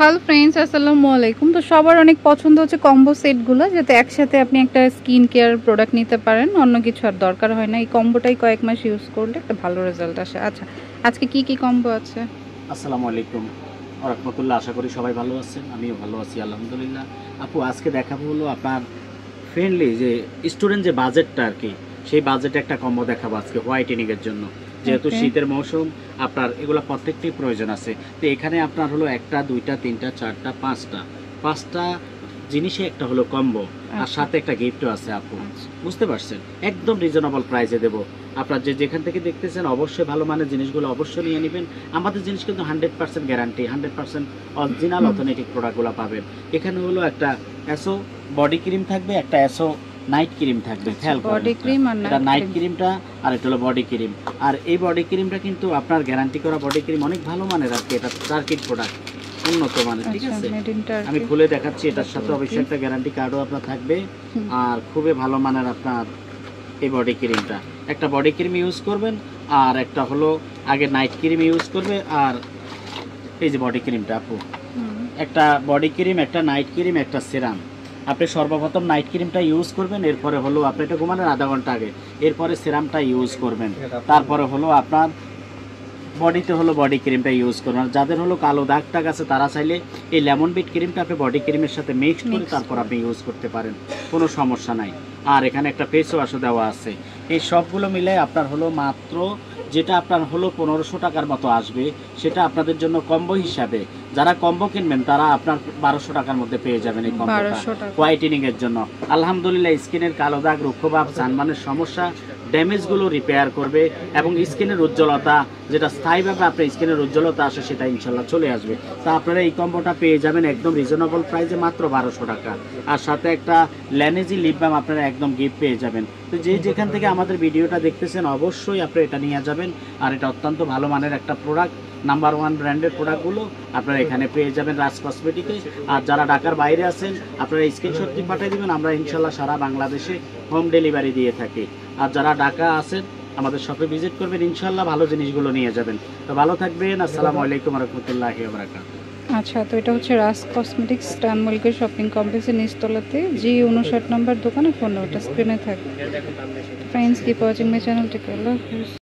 Hello friends, আসসালামু আলাইকুম। তো সবার অনেক পছন্দ হচ্ছে কম্বো সেটগুলো, যাতে একসাথে আপনি একটা স্কিন কেয়ার প্রোডাক্ট নিতে পারেন, অন্য কিছু আর দরকার হয় না। এই কম্বোটাই কয়েক মাস ইউজ করলে একটা ভালো রেজাল্ট আসে। আচ্ছা, আজকে কি কি কম্বো আছে? আসসালামু আলাইকুম ওয়া রাহমাতুল্লাহ। আশা করি সবাই ভালো আছেন, আমিও ভালো আছি আলহামদুলিল্লাহ। আপু, আজকে দেখাবো হলো আপনার ফ্রেন্ডলি যে স্টুডেন্ট যে বাজেটটা আর কি, সেই বাজেটে একটা কম্বো দেখাবো আজকে হোয়াইটেনিংয়ের জন্য। যেহেতু শীতের মৌসুম, আপনার এগুলো প্রত্যেকটি প্রয়োজন আছে। তো এখানে আপনার হলো একটা, দুইটা, তিনটা, চারটা, পাঁচটা জিনিসে একটা হলো কম্বো, আর সাথে একটা গিফটও আছে আপু। বুঝতে পারছেন? একদম রিজনেবল প্রাইসে দেবো। আপনার যেখান থেকে দেখতেছেন অবশ্যই ভালো মানের জিনিসগুলো অবশ্যই নিয়ে নেবেন। আমাদের জিনিস কিন্তু 100% গ্যারান্টি, 100% অরিজিনাল অথেন্টিক প্রোডাক্টগুলো পাবেন। এখানে হলো একটা অ্যাসো বডি ক্রিম থাকবে, একটা অ্যাসো নাইট ক্রিম থাকবে। খেয়াল করুন, বডি ক্রিম আর এটা নাইট ক্রিমটা, আর এটা হলো বডি ক্রিম। আর এই বডি ক্রিমটা কিন্তু আপনার গ্যারান্টি করা বডি ক্রিম, অনেক ভালো মানের আর কি। এটা টার্কির প্রোডাক্ট, উন্নত মানের, ঠিক আছে? আমি খুলে দেখাচ্ছি। এটার সাথে অবশ্যই একটা গ্যারান্টি কার্ডও আপনার থাকবে। আর খুবই ভালো মানের আপনার এই বডি ক্রিমটা। একটা বডি ক্রিম ইউজ করবেন, আর একটা হলো আগে নাইট ক্রিম ইউজ করবে। আর এই যে বডি ক্রিমটা আপু, একটা বডি ক্রিম, একটা নাইট ক্রিম, একটা সিরাম। আপনি সর্বপ্রথম নাইট ক্রিমটা ইউজ করবেন, এরপরে হলো আপনি এটা ঘুমানোর আধা ঘন্টা আগে, এরপরে সিরামটা ইউজ করবেন, তারপরে হলো আপনার বডিতে হলো বডি ক্রিমটা ইউজ করবেন। আর যাদের হলো কালো দাগ টাগ আছে, তারা চাইলে এই লেমন বিট ক্রিমটা আপনি বডি ক্রিমের সাথে মিক্স করে তারপর আপনি ইউজ করতে পারেন, কোনো সমস্যা নাই। আর এখানে একটা ফেস ওয়াশও দেওয়া আছে। এই সবগুলো মিলে আপনার হলো মাত্র, যেটা আপনার হলো 1500 টাকার মতো আসবে, সেটা আপনাদের জন্য কম্বো হিসাবে। যারা কম্বো কিনবেন তারা আপনার 1200 টাকার মধ্যে পেয়ে যাবেন এই কম্বোটা হোয়াইটেনিং এর জন্য। আলহামদুলিল্লাহ, স্কিনের কালো দাগ, রুক্ষভাব, সানবার্নের সমস্যা, ড্যামেজগুলো রিপেয়ার করবে, এবং স্কিনের উজ্জ্বলতা, যেটা স্থায়ীভাবে আপনার স্কিনের উজ্জ্বলতা আসে, সেটা ইনশাল্লাহ চলে আসবে। তা আপনারা এই কম্বোটা পেয়ে যাবেন একদম রিজনেবল প্রাইসে, মাত্র 1200 টাকা। আর সাথে একটা ল্যানেজি লিপ বাম আপনারা একদম গিফট পেয়ে যাবেন। তো যেখান থেকে আমাদের ভিডিওটা দেখতেছেন অবশ্যই আপনি এটা নিয়ে যাবেন। আর এটা অত্যন্ত ভালো মানের একটা প্রোডাক্ট, নাম্বার 1 ব্র্যান্ডের প্রোডাক্টগুলো আপনারা এখানে পেয়ে যাবেন রাজ কসমেটিকে। আর যারা ঢাকার বাইরে আছেন, আপনারা স্ক্রিনশট দিয়ে পাঠিয়ে দেবেন, আমরা ইনশাল্লাহ সারা বাংলাদেশে হোম ডেলিভারি দিয়ে থাকি। আর যারা ঢাকা আছেন, আমাদের শপে ভিজিট করবেন, ইনশাল্লাহ ভালো জিনিসগুলো নিয়ে যাবেন। তো ভালো থাকবেন। আসসালামু আলাইকুম ওয়া রাহমাতুল্লাহি ওয়া বারাকাতুহু। আচ্ছা, তো এটা হচ্ছে রাজ কসমেটিক্স, স্টান মল্লিকা শপিং কমপ্লেক্সের নিচতলাতে, G59 নম্বর দোকানে। ফোন নাম্বারটা স্ক্রিনে থাকবে। Friends, keep watching my channel. Take care.